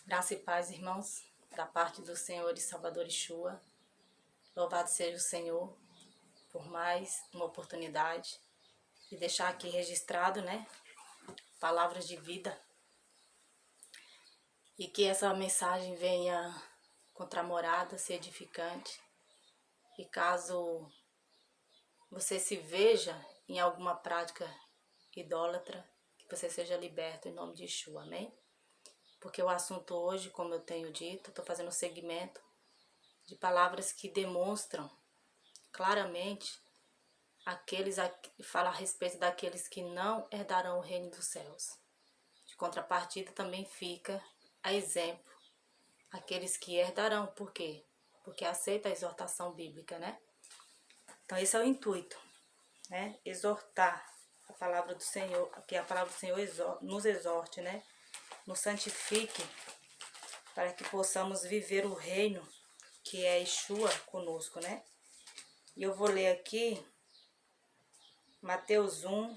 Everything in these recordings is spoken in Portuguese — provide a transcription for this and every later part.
Graça e paz, irmãos, da parte do Senhor e Salvador Yeshua. Louvado seja o Senhor por mais uma oportunidade e deixar aqui registrado, palavras de vida. E que essa mensagem venha contra a morada, ser edificante. E caso você se veja em alguma prática idólatra, que você seja liberto em nome de Yeshua, amém? Porque o assunto hoje, como eu tenho dito, estou fazendo segmento de palavras que demonstram claramente fala a respeito daqueles que não herdarão o reino dos céus. De contrapartida também fica a exemplo aqueles que herdarão. Por quê? Porque aceita a exortação bíblica, Então esse é o intuito, Exortar a palavra do Senhor, que a palavra do Senhor nos exorte, Nos santifique para que possamos viver o reino que é Yeshua conosco, E eu vou ler aqui Mateus 1,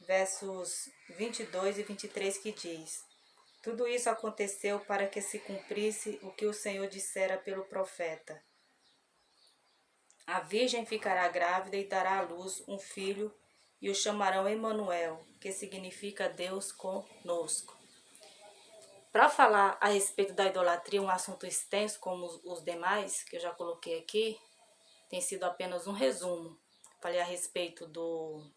versos 22 e 23, que diz: Tudo isso aconteceu para que se cumprisse o que o Senhor dissera pelo profeta. A virgem ficará grávida e dará à luz um filho, e o chamarão Emanuel, que significa Deus conosco. Para falar a respeito da idolatria, um assunto extenso como os demais, que eu já coloquei aqui, tem sido apenas um resumo. Falei a respeito dos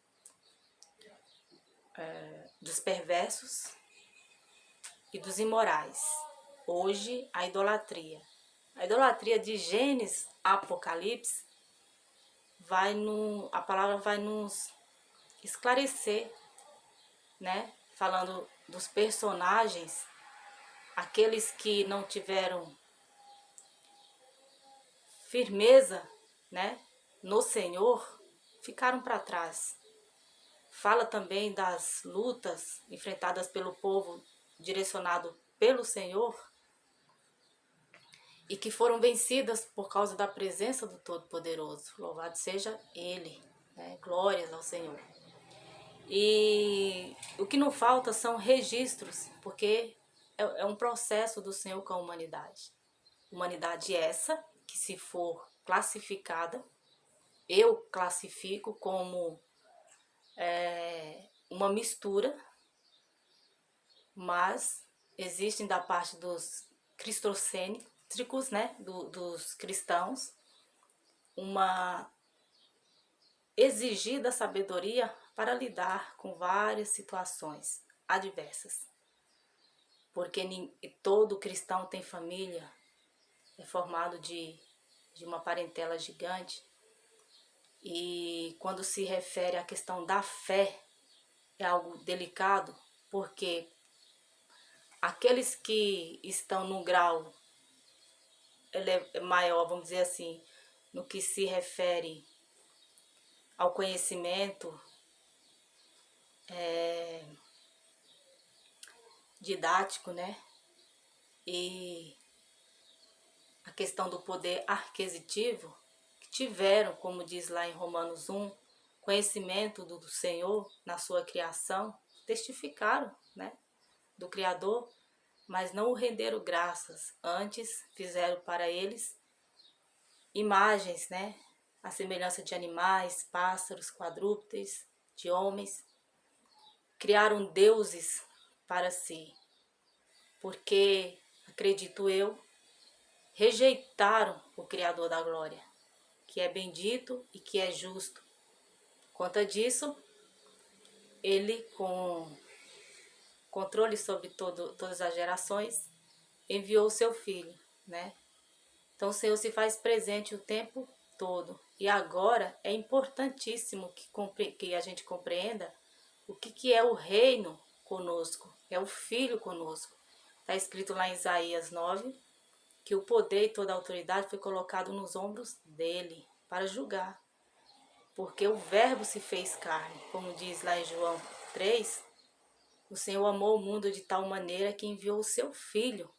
perversos e dos imorais. Hoje, a idolatria. A idolatria de Gênesis a Apocalipse, a palavra vai nos esclarecer, Falando dos personagens, aqueles que não tiveram firmeza, no Senhor, ficaram para trás. Fala também das lutas enfrentadas pelo povo direcionado pelo Senhor e que foram vencidas por causa da presença do Todo-Poderoso. Louvado seja Ele, Glórias ao Senhor. E o que não falta são registros, porque é um processo do Senhor com a humanidade. Humanidade essa que, se for classificada, eu classifico como uma mistura, mas existem da parte dos cristocêntricos, dos cristãos, uma exigida sabedoria para lidar com várias situações adversas. Porque todo cristão tem família, é formado de uma parentela gigante. E quando se refere à questão da fé, é algo delicado, porque aqueles que estão no grau maior, vamos dizer assim, no que se refere ao conhecimento didático, E a questão do poder aquisitivo, que tiveram, como diz lá em Romanos 1, conhecimento do Senhor na sua criação, testificaram, do Criador, mas não o renderam graças, antes fizeram para eles imagens, a semelhança de animais, pássaros, quadrúpedes, de homens. Criaram deuses para si, porque, acredito eu, rejeitaram o Criador da glória, que é bendito e que é justo. Conta disso, ele, com controle sobre todas as gerações, enviou o seu Filho, Então o Senhor se faz presente o tempo todo. E agora é importantíssimo que a gente compreenda o que é o reino conosco, é o Filho conosco. Está escrito lá em Isaías 9, que o poder e toda a autoridade foi colocado nos ombros dele para julgar. Porque o Verbo se fez carne, como diz lá em João 3, o Senhor amou o mundo de tal maneira que enviou o seu Filho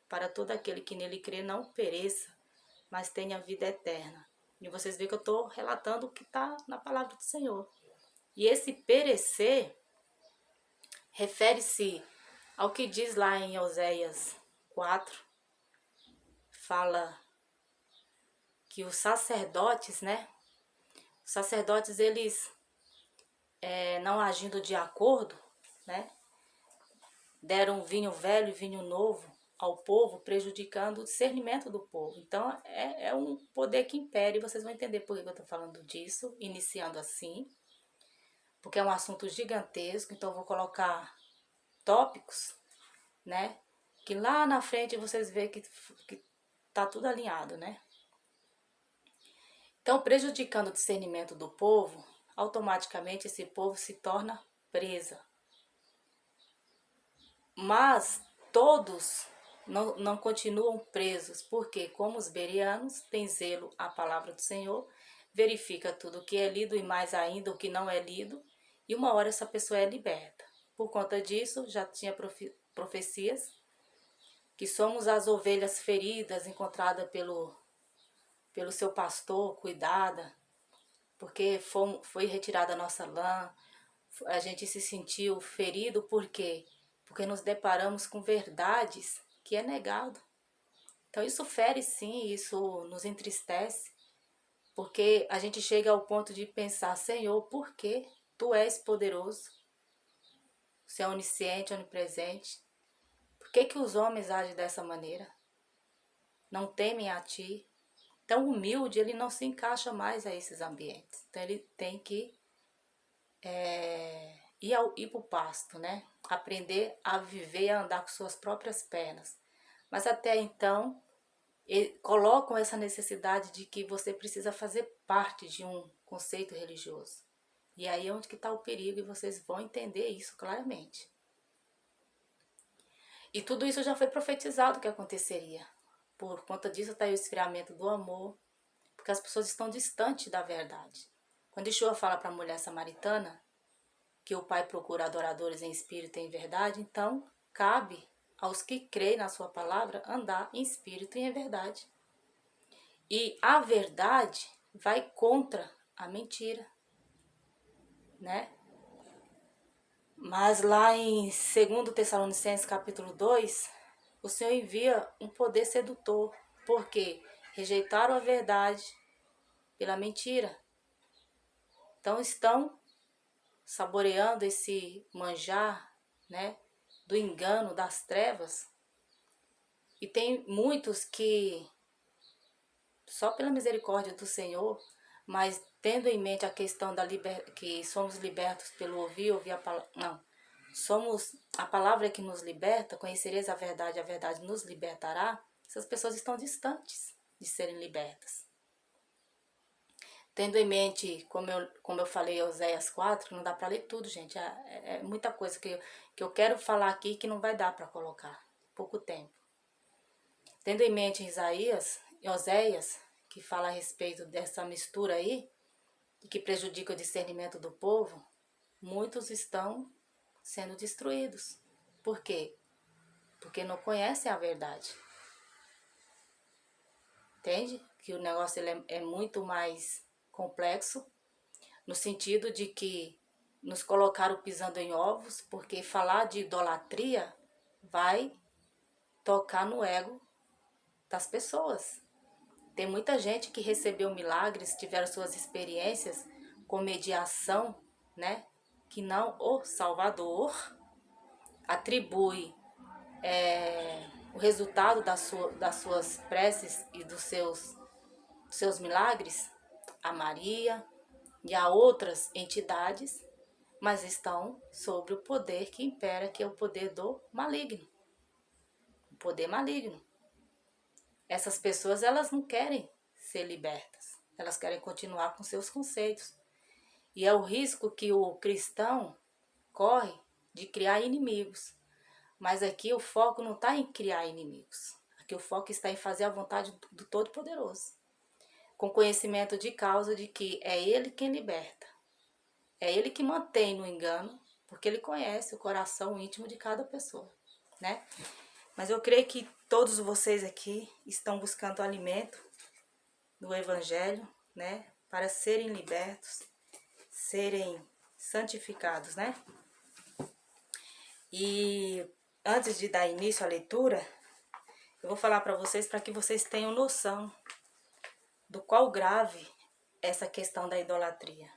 para todo aquele que nele crê não pereça, mas tenha vida eterna. E vocês veem que eu estou relatando o que está na palavra do Senhor. E esse perecer refere-se Ao que diz lá em Oséias 4, fala que os sacerdotes, né? Os sacerdotes, eles não agindo de acordo, né? Deram vinho velho e vinho novo ao povo, prejudicando o discernimento do povo. Então, é um poder que impere, e vocês vão entender por que eu estou falando disso, iniciando assim, porque é um assunto gigantesco, então eu vou colocar tópicos, né? Que lá na frente vocês veem que tá tudo alinhado, né? Então, prejudicando o discernimento do povo, automaticamente esse povo se torna presa. Mas todos não continuam presos, porque como os bereanos têm zelo à palavra do Senhor, verifica tudo o que é lido e mais ainda o que não é lido, e uma hora essa pessoa é liberta. Por conta disso, já tinha profecias que somos as ovelhas feridas, encontradas pelo seu pastor, cuidada, porque foi retirada a nossa lã, a gente se sentiu ferido, por quê? Porque nos deparamos com verdades que é negado. Então isso fere sim, isso nos entristece, porque a gente chega ao ponto de pensar, Senhor, por que Tu és poderoso? Você é onisciente, onipresente. Por que os homens agem dessa maneira? Não temem a Ti. Então, humilde, ele não se encaixa mais a esses ambientes. Então, ele tem que ir para o pasto, né? Aprender a viver e a andar com suas próprias pernas. Mas até então, colocam essa necessidade de que você precisa fazer parte de um conceito religioso. E aí é onde que está o perigo, e vocês vão entender isso claramente. E tudo isso já foi profetizado que aconteceria. Por conta disso está aí o esfriamento do amor, porque as pessoas estão distantes da verdade. Quando Yeshua fala para a mulher samaritana que o Pai procura adoradores em espírito e em verdade, então cabe aos que creem na sua palavra andar em espírito e em verdade. E a verdade vai contra a mentira, né? Mas lá em 2 Tessalonicenses capítulo 2, o Senhor envia um poder sedutor, porque rejeitaram a verdade pela mentira. Então estão saboreando esse manjar, né, do engano, das trevas. E tem muitos que, só pela misericórdia do Senhor, mas tendo em mente a questão da que somos libertos pelo ouvir a palavra. Não, somos a palavra que nos liberta, conhecereis a verdade nos libertará. Essas pessoas estão distantes de serem libertas. Tendo em mente, como eu falei, Oséias 4, que não dá para ler tudo, gente. É muita coisa que eu quero falar aqui que não vai dar para colocar. Pouco tempo. Tendo em mente Oséias, que fala a respeito dessa mistura aí, que prejudica o discernimento do povo, muitos estão sendo destruídos. Por quê? Porque não conhecem a verdade. Entende? Que o negócio ele é muito mais complexo, no sentido de que nos colocaram pisando em ovos, porque falar de idolatria vai tocar no ego das pessoas. Tem muita gente que recebeu milagres, tiveram suas experiências com mediação, né? Que não o Salvador atribui o resultado das suas preces e dos seus milagres a Maria e a outras entidades, mas estão sobre o poder que impera, que é o poder do maligno. O poder maligno. Essas pessoas, elas não querem ser libertas. Elas querem continuar com seus conceitos. E é o risco que o cristão corre de criar inimigos. Mas aqui o foco não está em criar inimigos. Aqui o foco está em fazer a vontade do Todo-Poderoso. Com conhecimento de causa de que é Ele quem liberta. É Ele que mantém no engano, porque Ele conhece o coração íntimo de cada pessoa, né? Mas eu creio que todos vocês aqui estão buscando alimento do Evangelho, né? Para serem libertos, serem santificados, né? E antes de dar início à leitura, eu vou falar para vocês que vocês tenham noção do qual grave essa questão da idolatria.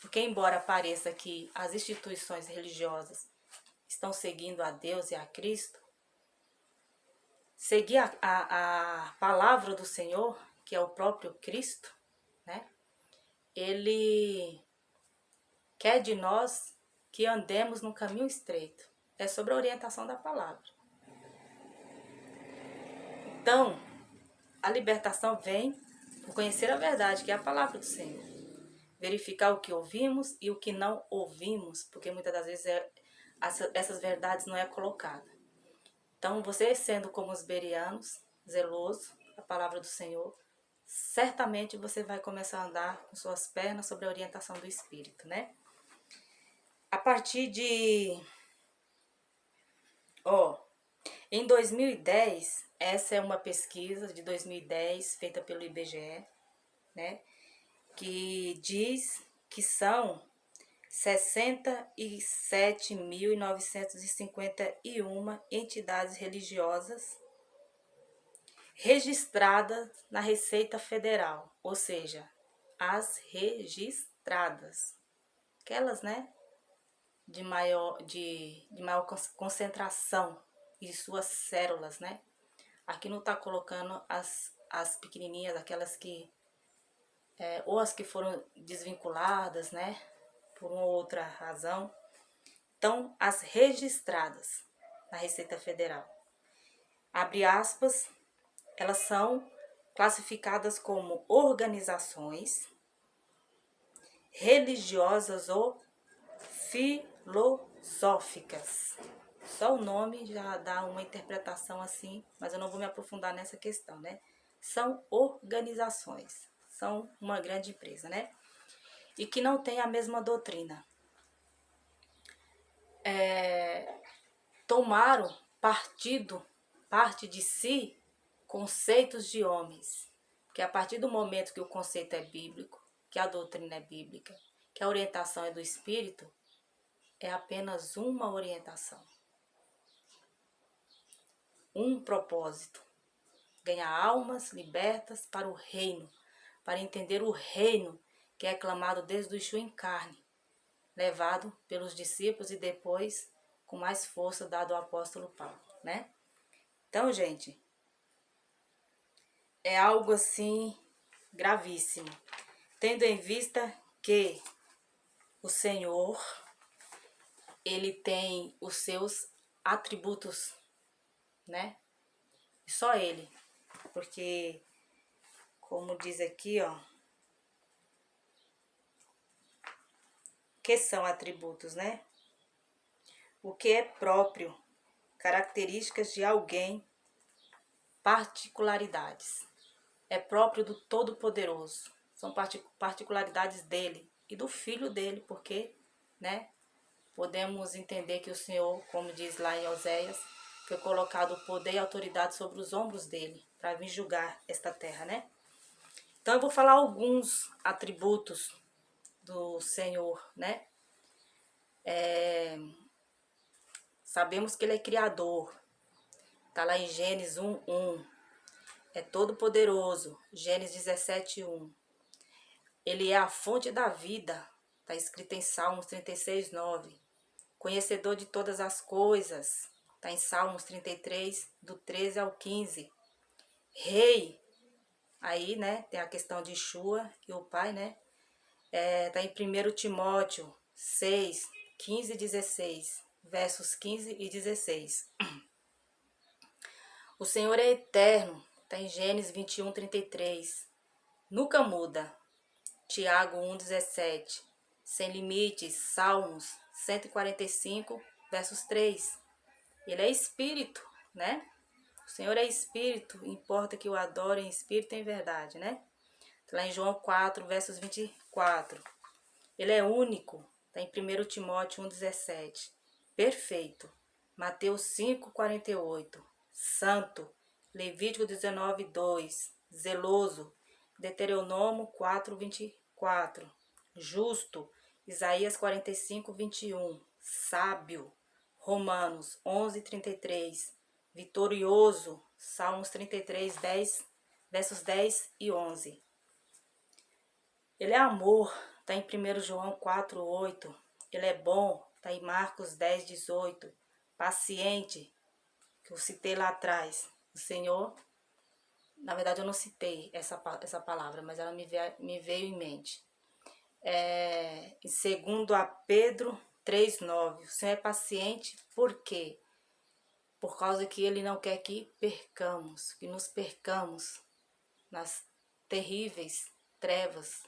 Porque embora pareça que as instituições religiosas estão seguindo a Deus e a Cristo, seguir a palavra do Senhor, que é o próprio Cristo, né? Ele quer de nós que andemos no caminho estreito. É sobre a orientação da palavra. Então, a libertação vem por conhecer a verdade, que é a palavra do Senhor. Verificar o que ouvimos e o que não ouvimos, porque muitas das vezes essas verdades não é colocada. Então, você sendo como os bereanos, zeloso da palavra do Senhor, certamente você vai começar a andar com suas pernas sobre a orientação do Espírito, né? A partir de... em 2010, essa é uma pesquisa de 2010 feita pelo IBGE, né? Que diz que são 67.951 entidades religiosas registradas na Receita Federal, ou seja, as registradas, aquelas, né, de maior concentração de suas células, né? Aqui não está colocando as pequenininhas, aquelas que ou as que foram desvinculadas, né, por uma ou outra razão. Então, as registradas na Receita Federal, abre aspas, elas são classificadas como organizações religiosas ou filosóficas. Só o nome já dá uma interpretação assim, mas eu não vou me aprofundar nessa questão, né? São organizações, são uma grande empresa, né? E que não tem a mesma doutrina. Tomaram parte de si, conceitos de homens. Que a partir do momento que o conceito é bíblico, que a doutrina é bíblica, que a orientação é do Espírito, é apenas uma orientação. Um propósito. Ganhar almas libertas para o reino, para entender o reino que é clamado desde o Yeshua em carne, levado pelos discípulos e depois com mais força dado ao apóstolo Paulo, né? Então, gente, é algo assim gravíssimo, tendo em vista que o Senhor, ele tem os seus atributos, né? E só ele, porque como diz aqui, ó, que são atributos, né? O que é próprio, características de alguém, particularidades. É próprio do Todo-Poderoso. São particularidades dele e do Filho dele, porque, né, podemos entender que o Senhor, como diz lá em Oséias, foi colocado o poder e a autoridade sobre os ombros dele, para vir julgar esta terra, né? Então eu vou falar alguns atributos do Senhor, né? Sabemos que ele é criador. Está lá em Gênesis 1:1. É todo poderoso. Gênesis 17:1. Ele é a fonte da vida. Está escrito em Salmos 36:9. Conhecedor de todas as coisas. Está em Salmos 33, do 13 ao 15. Rei. Aí, né, tem a questão de Yeshua e o Pai, né? Está em 1 Timóteo 6, 15 e 16. Versos 15 e 16. O Senhor é eterno. Está em Gênesis 21:33. Nunca muda. Tiago 1:17. Sem limites. Salmos 145, versos 3. Ele é espírito, né? O Senhor é espírito. Importa que o adorem em espírito e em verdade, né? Lá em João 4, versos 24. Ele é único. Está em 1 Timóteo 1:17. Perfeito. Mateus 5:48. Santo. Levítico 19:2. Zeloso. Deuteronômio 4:24. Justo. Isaías 45:21. Sábio. Romanos 11:33, vitorioso, Salmos 33:10, versos 10 e 11. Ele é amor, está em 1 João 4:8. Ele é bom, está em Marcos 10:18. Paciente, que eu citei lá atrás. O Senhor, na verdade eu não citei essa palavra, mas ela me veio em mente. Em 2 a Pedro 3:9. O Senhor é paciente, por quê? Por causa que Ele não quer que nos percamos nas terríveis trevas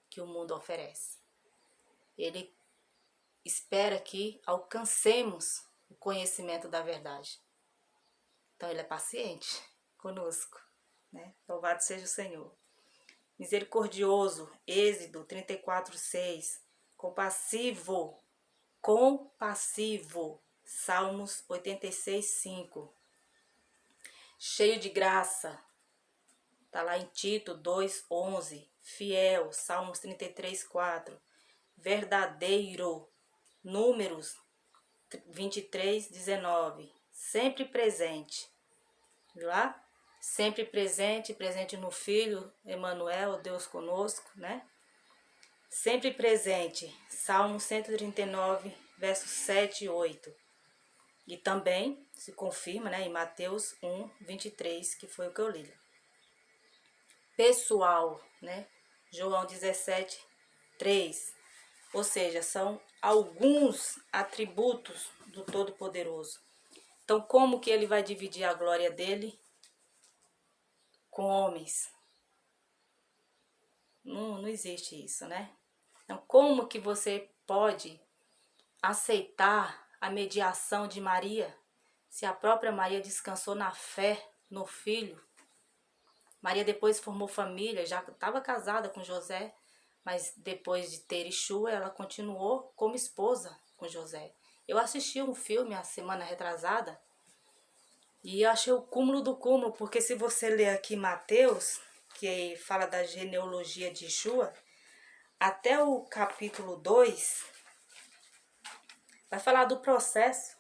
que o mundo oferece. Ele espera que alcancemos o conhecimento da verdade. Então Ele é paciente conosco, né? Louvado seja o Senhor. Misericordioso, Êxodo 34:6. Compassivo, Salmos 86:5. Cheio de graça, tá lá em Tito 2:11. Fiel, Salmos 33:4. Verdadeiro, Números 23:19. Sempre presente, viu lá? Sempre presente, presente no Filho, Emmanuel, Deus conosco, né? Sempre presente, Salmo 139, versos 7 e 8. E também se confirma, né, em Mateus 1:23, que foi o que eu li. Pessoal, né? João 17:3. Ou seja, são alguns atributos do Todo-Poderoso. Então, como que ele vai dividir a glória dele com homens? Não existe isso, né? Então, como que você pode aceitar a mediação de Maria, se a própria Maria descansou na fé, no Filho? Maria depois formou família, já estava casada com José, mas depois de ter Yeshua, ela continuou como esposa com José. Eu assisti um filme a semana retrasada e eu achei o cúmulo do cúmulo, porque se você ler aqui Mateus, que fala da genealogia de Yeshua, até o capítulo 2, vai falar do processo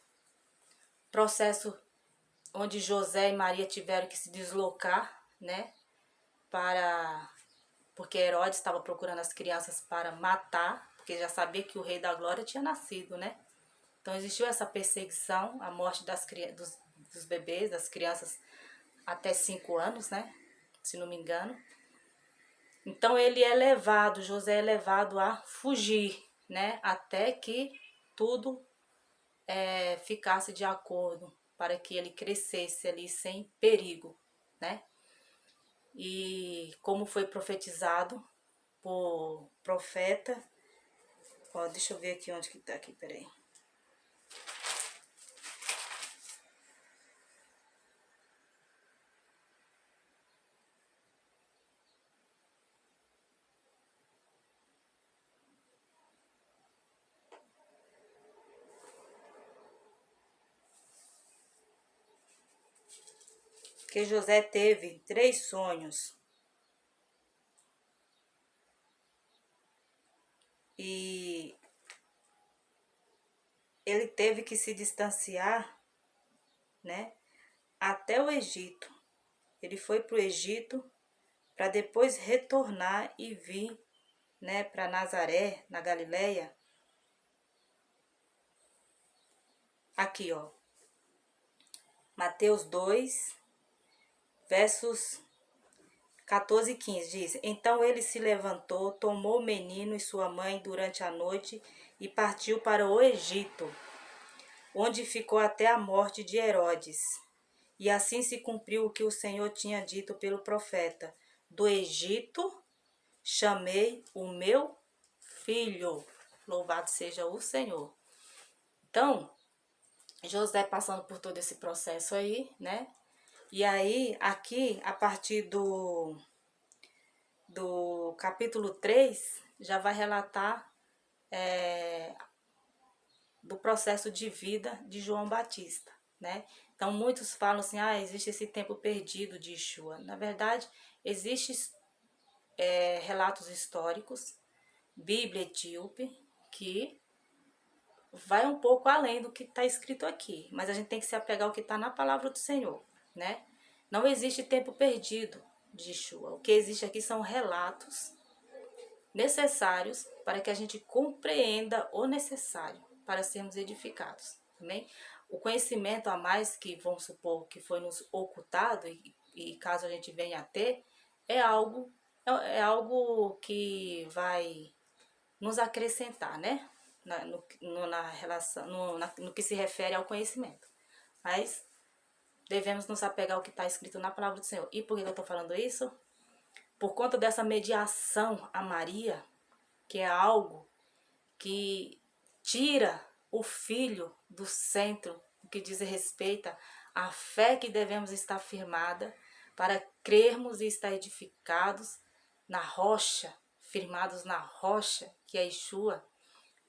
onde José e Maria tiveram que se deslocar, né, porque Herodes estava procurando as crianças para matar, porque já sabia que o Rei da Glória tinha nascido, né? Então existiu essa perseguição, a morte dos bebês, das crianças até 5 anos, né? Se não me engano. Então José é levado a fugir, né? Até que tudo ficasse de acordo, para que ele crescesse ali sem perigo, né? E como foi profetizado por profeta, ó, deixa eu ver aqui onde que tá aqui, peraí. Que José teve 3 sonhos. E ele teve que se distanciar, né, até o Egito. Ele foi para o Egito para depois retornar e vir, né, para Nazaré, na Galileia. Aqui, ó. Mateus 2, versos 14 e 15 diz: Então ele se levantou, tomou o menino e sua mãe durante a noite e partiu para o Egito, onde ficou até a morte de Herodes. E assim se cumpriu o que o Senhor tinha dito pelo profeta: Do Egito chamei o meu filho. Louvado seja o Senhor. Então, José passando por todo esse processo aí, né? E aí, aqui, a partir do capítulo 3, já vai relatar do processo de vida de João Batista, né? Então, muitos falam assim, existe esse tempo perdido de Yeshua. Na verdade, existem relatos históricos, Bíblia etíope, que vai um pouco além do que está escrito aqui, mas a gente tem que se apegar ao que está na palavra do Senhor, né? Não existe tempo perdido de Yeshua. O que existe aqui são relatos necessários para que a gente compreenda o necessário para sermos edificados, amém? O conhecimento a mais que, vamos supor, que foi nos ocultado e caso a gente venha a ter, é algo que vai nos acrescentar, né? Na relação, no que se refere ao conhecimento. Mas devemos nos apegar ao que está escrito na palavra do Senhor. E por que eu estou falando isso? Por conta dessa mediação a Maria, que é algo que tira o filho do centro, o que diz respeito à fé que devemos estar firmada para crermos e estar edificados na rocha, firmados na rocha, que é Yeshua.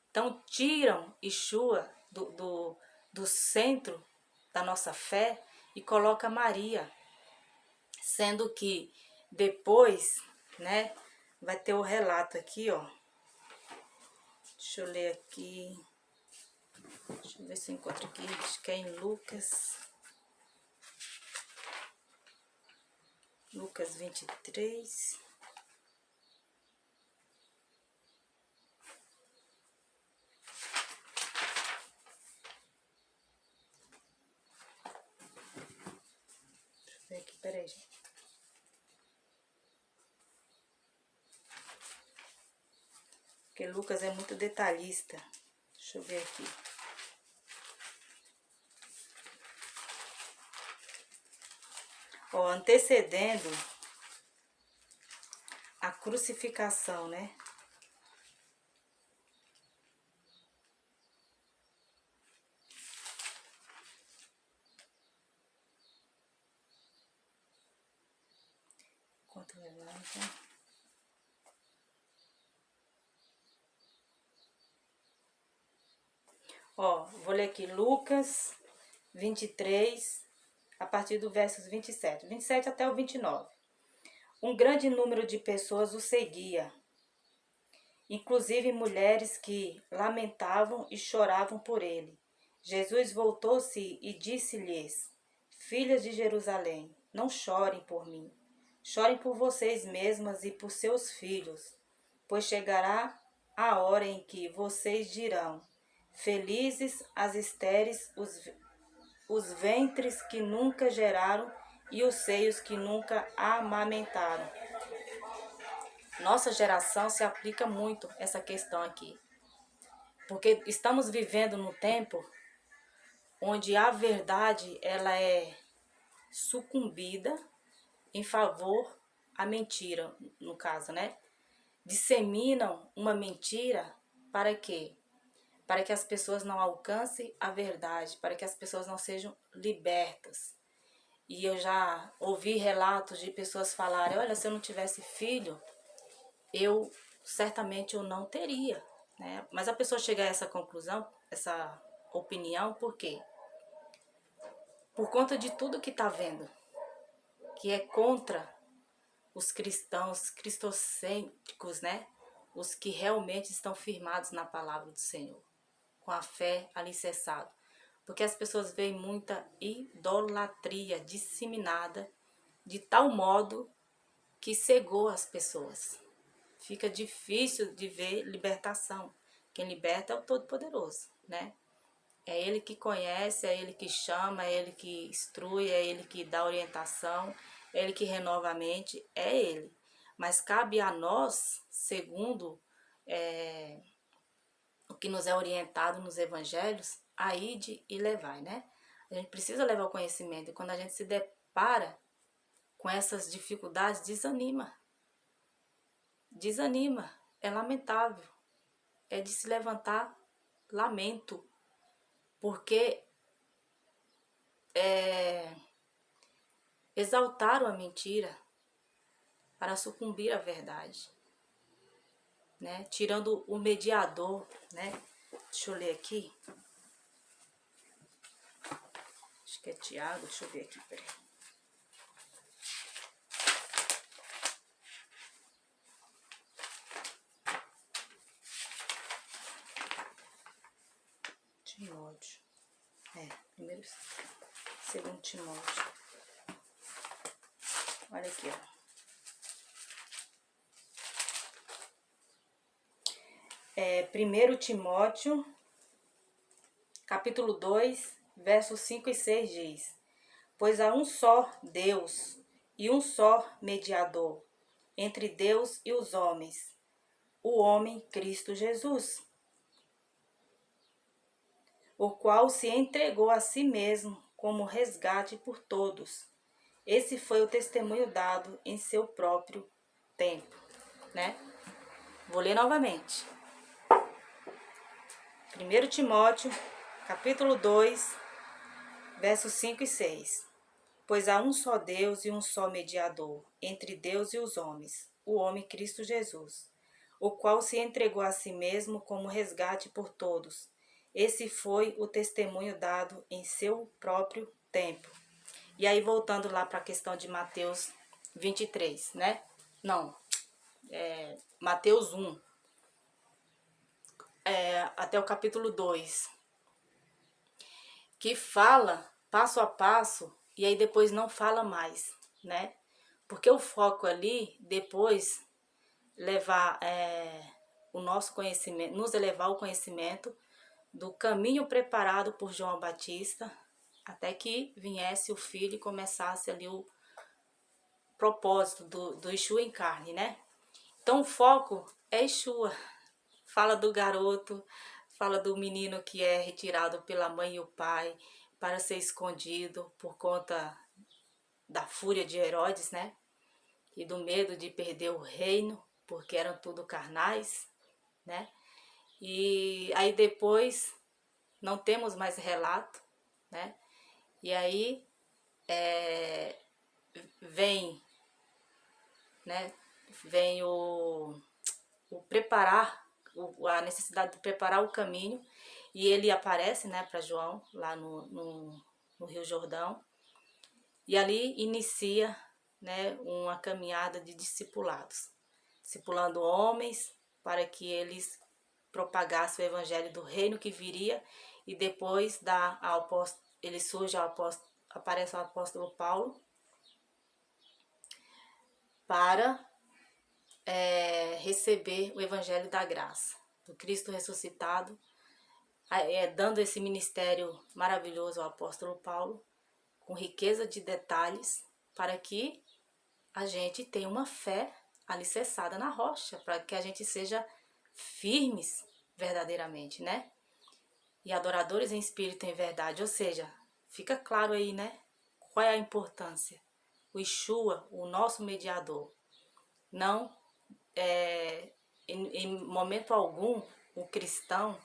Então, tiram Yeshua do centro da nossa fé e coloca Maria, sendo que depois, né, vai ter o relato aqui, ó. Deixa eu ler aqui. Deixa eu ver se eu encontro aqui. Acho que é em Lucas. Lucas 23. Deixa eu ver aqui, peraí, gente. Porque Lucas é muito detalhista. Deixa eu ver aqui. Ó, antecedendo a crucificação, né? Enquanto levanta. Ó, vou ler aqui Lucas 23, a partir do versos 27 até o 29. Um grande número de pessoas o seguia, inclusive mulheres que lamentavam e choravam por ele. Jesus voltou-se e disse-lhes: Filhas de Jerusalém, não chorem por mim, chorem por vocês mesmas e por seus filhos, pois chegará a hora em que vocês dirão: Felizes as estéreis, os ventres que nunca geraram e os seios que nunca amamentaram. Nossa geração se aplica muito essa questão aqui, porque estamos vivendo num tempo onde a verdade ela é sucumbida em favor à mentira, no caso, né? Disseminam uma mentira para quê? Para que as pessoas não alcancem a verdade, para que as pessoas não sejam libertas. E eu já ouvi relatos de pessoas falarem: olha, se eu não tivesse filho, certamente eu não teria, né? Mas a pessoa chega a essa conclusão, essa opinião, por quê? Por conta de tudo que está vendo, que é contra os cristãos cristocêntricos, né? Os que realmente estão firmados na palavra do Senhor, com a fé alicerçada. Porque as pessoas veem muita idolatria disseminada de tal modo que cegou as pessoas. Fica difícil de ver libertação. Quem liberta é o Todo-Poderoso, né? É Ele que conhece, é Ele que chama, é Ele que instrui, é Ele que dá orientação, é Ele que renova a mente, é Ele. Mas cabe a nós, segundo o que nos é orientado nos evangelhos, a ide e levai, né? A gente precisa levar o conhecimento. E quando a gente se depara com essas dificuldades, desanima. Desanima. É lamentável. É de se levantar lamento. Porque exaltaram a mentira para sucumbir à verdade, né? Tirando o mediador, né? Deixa eu ler aqui. Acho que é Tiago, deixa eu ver aqui, peraí. Timóteo. Olha aqui, ó. 1 Timóteo, capítulo 2, versos 5 e 6 diz: Pois há um só Deus e um só mediador entre Deus e os homens, o homem Cristo Jesus, o qual se entregou a si mesmo como resgate por todos. Esse foi o testemunho dado em seu próprio tempo, né? Vou ler novamente. 1 Timóteo, capítulo 2, versos 5 e 6. Pois há um só Deus e um só mediador entre Deus e os homens, o homem Cristo Jesus, o qual se entregou a si mesmo como resgate por todos. Esse foi o testemunho dado em seu próprio tempo. E aí, voltando lá para a questão de Mateus 23, né? Não, Mateus 1, até o capítulo 2, que fala passo a passo e aí depois não fala mais, né? Porque o foco ali, depois, levar o nosso conhecimento, nos elevar ao conhecimento do caminho preparado por João Batista, até que viesse o Filho e começasse ali o propósito do Yeshua em carne, né? Então o foco é Yeshua. Fala do garoto, fala do menino que é retirado pela mãe e o pai para ser escondido por conta da fúria de Herodes, né? E do medo de perder o reino, porque eram tudo carnais, né? E aí depois não temos mais relato, né? E aí vem, né? Vem o preparar, a necessidade de preparar o caminho, e ele aparece, né, para João lá no Rio Jordão, e ali inicia, né, uma caminhada de discipulados, discipulando homens para que eles propagassem o evangelho do reino que viria, e depois ele surge aparece o apóstolo Paulo para receber o evangelho da graça, do Cristo ressuscitado, dando esse ministério maravilhoso ao apóstolo Paulo, com riqueza de detalhes, para que a gente tenha uma fé alicerçada na rocha, para que a gente seja firmes verdadeiramente, né? E adoradores em espírito e em verdade, ou seja, fica claro aí, né? Qual é a importância? O Yeshua, o nosso mediador, não em momento algum o cristão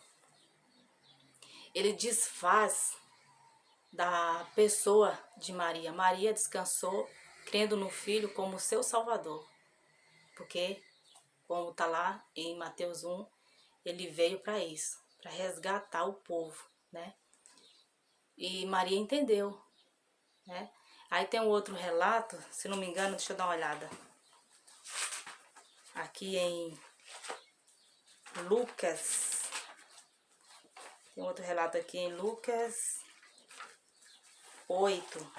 ele desfaz da pessoa de Maria. Maria descansou crendo no Filho como seu Salvador, porque, como está lá em Mateus 1, ele veio para isso, para resgatar o povo, né? E Maria entendeu, né? Aí tem um outro relato, se não me engano, deixa eu dar uma olhada. Aqui em Lucas, tem outro relato aqui em Lucas 8.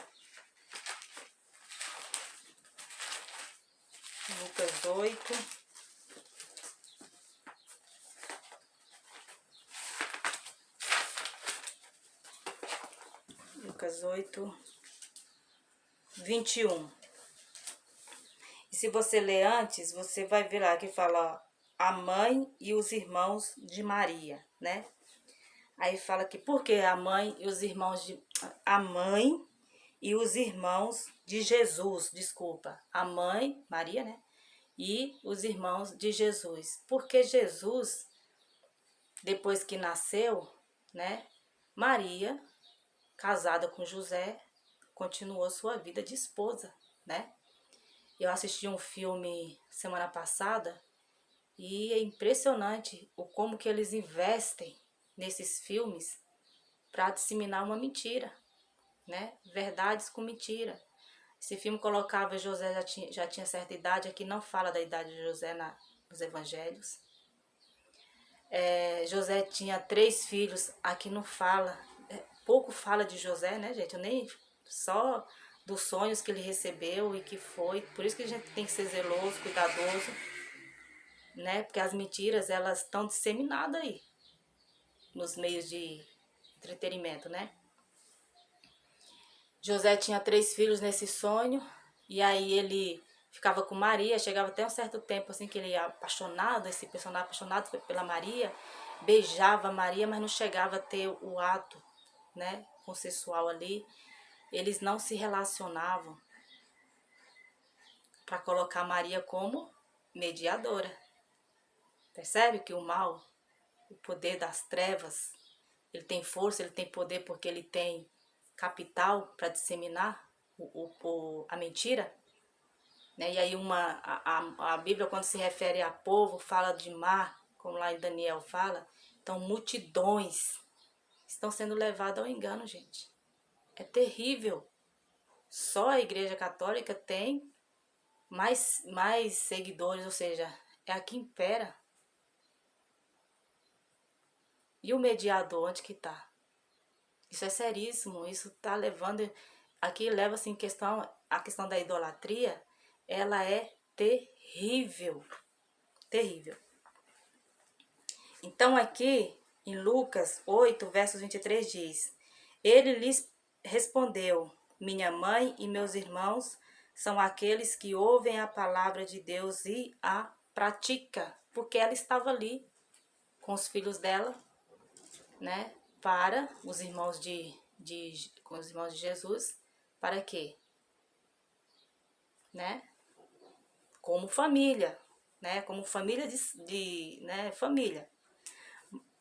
Lucas 8. Lucas 8, 21. E se você ler antes, você vai ver lá que fala a mãe e os irmãos de Maria, né? Aí fala que porque a mãe e os irmãos de a mãe e os irmãos de Jesus, desculpa, a mãe, Maria, né? E os irmãos de Jesus. Porque Jesus, depois que nasceu, né? Maria, casada com José, continuou sua vida de esposa, né? Eu assisti um filme semana passada e é impressionante o como que eles investem nesses filmes para disseminar uma mentira, né? Verdades com mentira. Esse filme colocava José já tinha certa idade, aqui não fala da idade de José nos evangelhos. José tinha 3 filhos, aqui não fala, pouco fala de José, né, gente? Eu nem só dos sonhos que ele recebeu e que foi. Por isso que a gente tem que ser zeloso, cuidadoso, né? Porque as mentiras, elas estão disseminadas aí, nos meios de entretenimento, né? José tinha 3 filhos nesse sonho, e aí ele ficava com Maria, chegava até um certo tempo assim que ele ia apaixonado, esse personagem apaixonado pela Maria, beijava Maria, mas não chegava a ter o ato, né, consensual ali. Eles não se relacionavam para colocar Maria como mediadora. Percebe que o mal, o poder das trevas, ele tem força, ele tem poder porque ele tem capital para disseminar a mentira, né? E aí a Bíblia, quando se refere a povo, fala de mar, como lá em Daniel fala. Então, multidões estão sendo levadas ao engano, gente. É terrível. Só a Igreja Católica tem mais seguidores, ou seja, é a que impera. E o mediador, onde que está? Isso é seríssimo, isso está levando... Aqui leva-se em questão, a questão da idolatria, ela é terrível, terrível. Então aqui, em Lucas 8, versos 23 diz: Ele lhes respondeu, minha mãe e meus irmãos são aqueles que ouvem a palavra de Deus e a pratica, porque ela estava ali com os filhos dela, né, para os irmãos com os irmãos de Jesus, para quê? Né? Como família, né? Como família né? Família.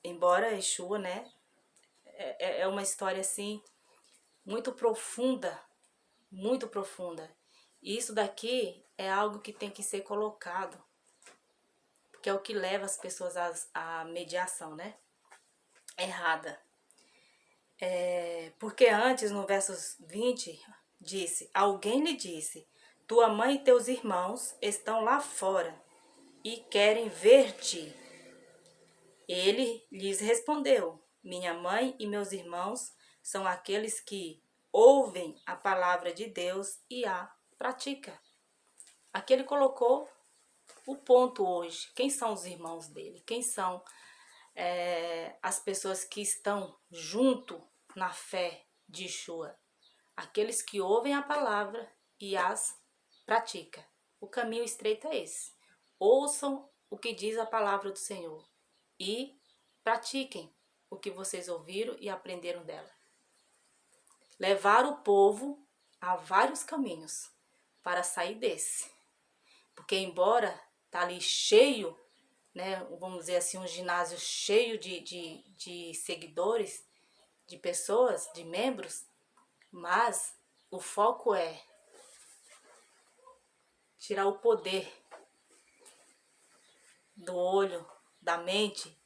Embora Yeshua, né? É uma história assim muito profunda, muito profunda. E isso daqui é algo que tem que ser colocado, porque é o que leva as pessoas à mediação, né? Errada. Porque antes, no versos 20, disse: Alguém lhe disse: Tua mãe e teus irmãos estão lá fora e querem ver-te. Ele lhes respondeu: Minha mãe e meus irmãos são aqueles que ouvem a palavra de Deus e a praticam. Aqui ele colocou o ponto hoje. Quem são os irmãos dele? Quem são as pessoas que estão junto na fé de Yeshua? Aqueles que ouvem a palavra e as praticam. O caminho estreito é esse. Ouçam o que diz a palavra do Senhor e pratiquem o que vocês ouviram e aprenderam dela. Levar o povo a vários caminhos para sair desse. Porque embora tá ali cheio, né, vamos dizer assim, um ginásio cheio de seguidores, de pessoas, de membros, mas o foco é tirar o poder do olho, da mente